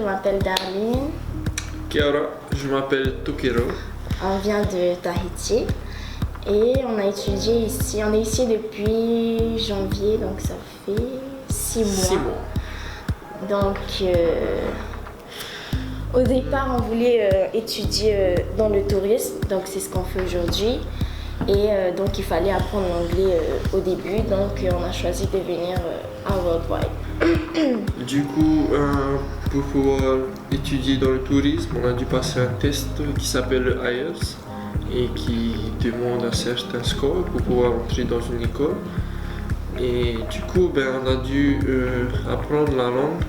je m'appelle Darlene. Kiara, je m'appelle Tokiro. On vient de Tahiti et on a étudié ici. On est ici depuis janvier, donc ça fait 6 mois. 6 mois. Donc, au départ, on voulait étudier dans le tourisme, donc c'est ce qu'on fait aujourd'hui. Et donc, il fallait apprendre l'anglais au début, donc on a choisi de venir à Worldwide. Du coup, pour pouvoir étudier dans le tourisme, on a dû passer un test qui s'appelle le IELTS et qui demande un certain score pour pouvoir entrer dans une école. Et du coup, on a dû apprendre la langue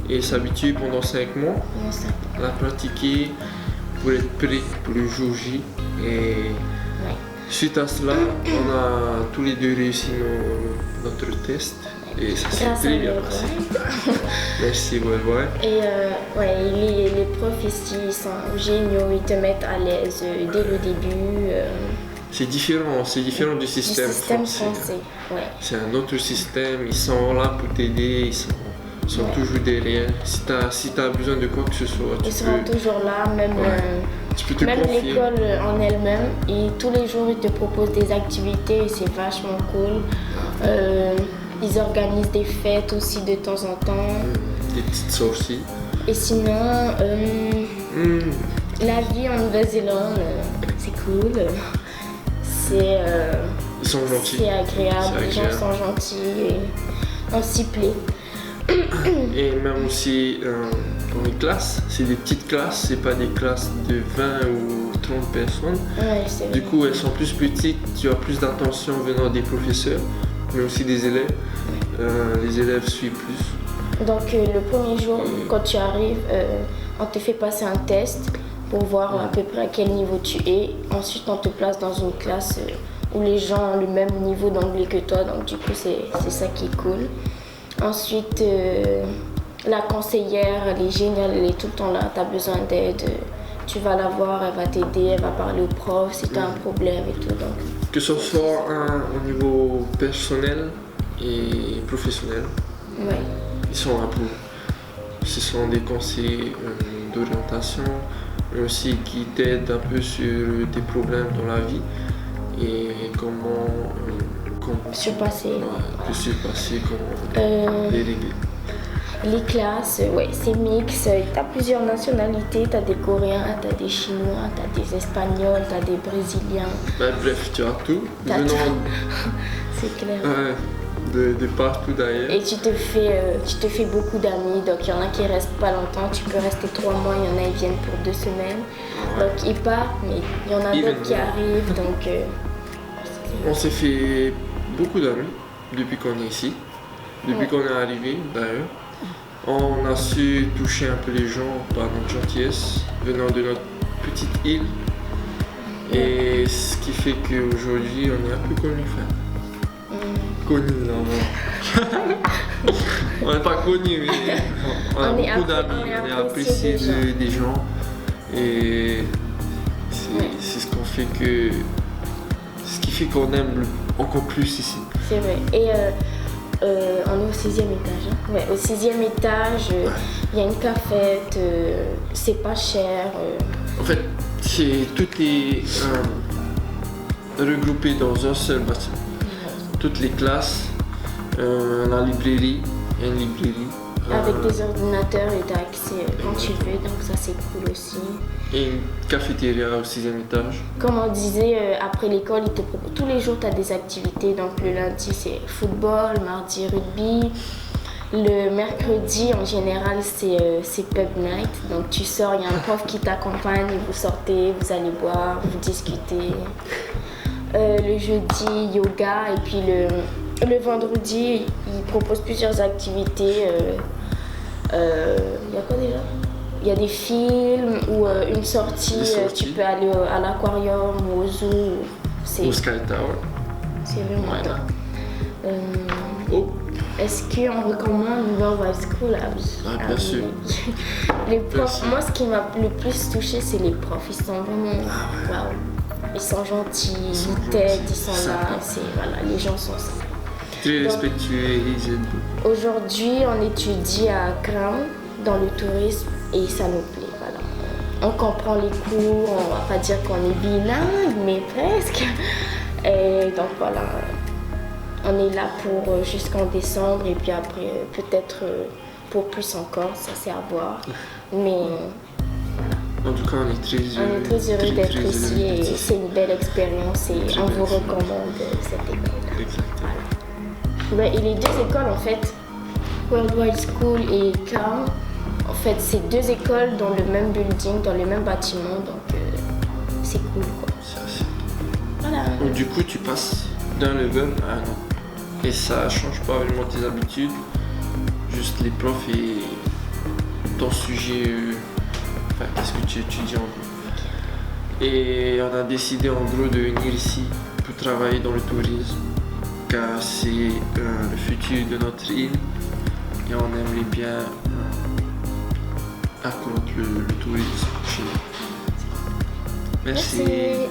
et s'habituer pendant 5 mois, la pratiquer pour être prêt pour le jour J. Et suite à cela, on a tous les deux réussi notre test et ça s'est très bien passé. Merci, ouais. Et les profs ici ils sont géniaux, ils te mettent à l'aise dès le début. C'est différent du système français. Ouais. C'est un autre système, ils sont là pour t'aider, ils sont toujours derrière. Si tu as besoin de quoi que ce soit, ils seront toujours là, même l'école en elle-même. Et tous les jours, ils te proposent des activités et c'est vachement cool. Ils organisent des fêtes aussi de temps en temps. Des petites sorties. Et sinon, la vie en Nouvelle-Zélande, c'est cool. Ils sont gentils. C'est agréable, les gens sont gentils et on s'y plaît. Et même aussi dans les classes, c'est des petites classes, c'est pas des classes de 20 ou 30 personnes. Ouais, du coup, elles sont plus petites, tu as plus d'attention venant des professeurs, mais aussi des élèves. Les élèves suivent plus. Donc le premier jour, quand tu arrives, on te fait passer un test pour voir à peu près à quel niveau tu es. Ensuite, on te place dans une classe où les gens ont le même niveau d'anglais que toi, donc du coup, c'est ça qui est cool. Ensuite, la conseillère, elle est géniale, elle est tout le temps là, tu as besoin d'aide, tu vas la voir, elle va t'aider, elle va parler au prof si tu as un problème et tout. Donc. Que ce soit au niveau personnel et professionnel, ils sont là pour. Ce sont des conseils d'orientation, mais aussi qui t'aident un peu sur tes problèmes dans la vie et comment surpasser. Comment les régler. Les classes, c'est mix. Tu as plusieurs nationalités. Tu as des Coréens, tu as des Chinois, tu as des Espagnols, tu as des Brésiliens. Bref, tu as tout. C'est clair. De partout d'ailleurs. Et tu te fais beaucoup d'amis. Donc il y en a qui restent pas longtemps. Tu peux rester 3 mois. Il y en a qui viennent pour 2 semaines. Donc ils partent, mais il y en a d'autres qui arrivent. Donc, on s'est fait beaucoup d'amis depuis qu'on est ici, depuis qu'on est arrivé d'ailleurs. On a su toucher un peu les gens par notre gentillesse venant de notre petite île. Et ce qui fait qu'aujourd'hui on est un peu connus. Connus, non. On n'est pas connus, mais on a beaucoup d'amis, on est apprécié des gens. Et c'est ce qui fait qu'on aime encore plus ici. C'est vrai. Et on est au 6e étage. Au 6e étage, il y a une cafette, c'est pas cher. En fait, tout est regroupé dans un seul bâtiment. Toutes les classes, la librairie, il y a une librairie. Avec des ordinateurs et t'as accès quand tu veux, donc ça c'est cool aussi. Et une cafétéria au 6e étage. Comme on disait, après l'école, ils te proposent tous les jours, tu as des activités. Donc le lundi, c'est football, mardi, rugby. Le mercredi, en général, c'est pub night. Donc tu sors, il y a un prof qui t'accompagne, vous sortez, vous allez boire, vous discutez. Le jeudi, yoga. Et puis le vendredi, ils proposent plusieurs activités. Il y a quoi déjà ? Il y a des films ou une sortie, tu peux aller à l'aquarium ou au zoo. Au Sky Tower. C'est vraiment top. Est-ce qu'on recommande Worldwide School bien sûr. Les profs, moi ce qui m'a le plus touché c'est les profs, ils sont vraiment waouh. Ils sont gentils, ils t'aident, ils sont là, les gens sont sympas. Très respectueux, ils aident. Aujourd'hui on étudie à Crown. dans le tourisme et ça nous plaît. Voilà. On comprend les cours, on va pas dire qu'on est bilingue, mais presque. Et donc voilà, on est là pour jusqu'en décembre et puis après peut-être pour plus encore, ça c'est à voir. Mais en tout cas, on est très heureux d'être ici et c'est une belle expérience et Très on belle vous expérience. recommande cette école. Exactement. Voilà. Ouais, et les deux écoles en fait, Worldwide School et CAM, en fait c'est deux écoles dans le même building, dans le même bâtiment, donc c'est cool quoi. C'est assez. Voilà. Donc, du coup, tu passes d'un level à un autre. Et ça change pas vraiment tes habitudes, juste les profs et ton sujet, enfin, qu'est-ce que tu étudies en gros. Et on a décidé en gros de venir ici pour travailler dans le tourisme, car c'est le futur de notre île et on aimerait bien accroître le tourisme chez nous. Merci. Merci.